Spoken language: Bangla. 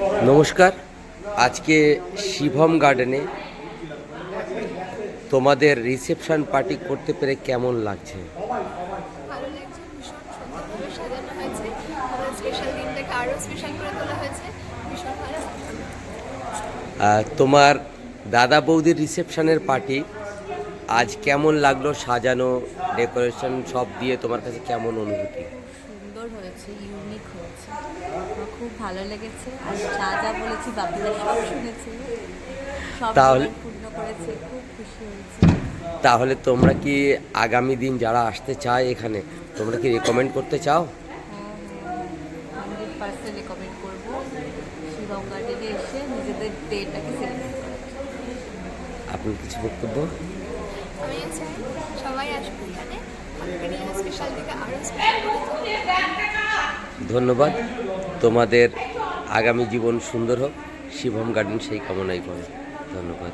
নমস্কার। আজকে শিবম গার্ডেনে তোমাদের রিসেপশন পার্টি করতে পেরে কেমন লাগছে? ভালো লাগছে, ভীষণ সুন্দরভাবে সাজানো হয়েছে। আমাদের স্পেশাল দিনটাকে আরও স্পেশাল করে তোলা হয়েছে। ভীষণ ভালো। তোমার দাদা বৌদির রিসেপশনের পার্টি আজ কেমন লাগলো? সাজানো, ডেকোরেশন সব দিয়ে তোমার কাছে কেমন অনুভূতি? খুব সুন্দর হয়েছে, ইউনিক হয়েছে, আমার খুব ভালো লেগেছে। আর যা যা বলেছি বাকিরা সব শুনেছে, সব তাহলে ডিমান্ড পূর্ণ করেছে, খুব খুশি হয়েছে। তাহলে তোমরা কি আগামী দিন যারা আসতে চায় এখানে, তোমরা কি রেকমেন্ড করতে চাও? হ্যাঁ, 100% রেকমেন্ড করবো শিবম গার্ডেনে এসে নিজেদের ডেটাকে সেলিব্রেট করার জন্য। আপনার কিছু বক্তব্য? আমিও চাই সবাই আসবে এখানে, আমাদের স্পেশাল দিকে আরও স্পেশাল করে তোলা। ধন্যবাদ। তোমাদের আগামী জীবন সুন্দর হোক, শিবম গার্ডেন সেই কামনাই করে। ধন্যবাদ।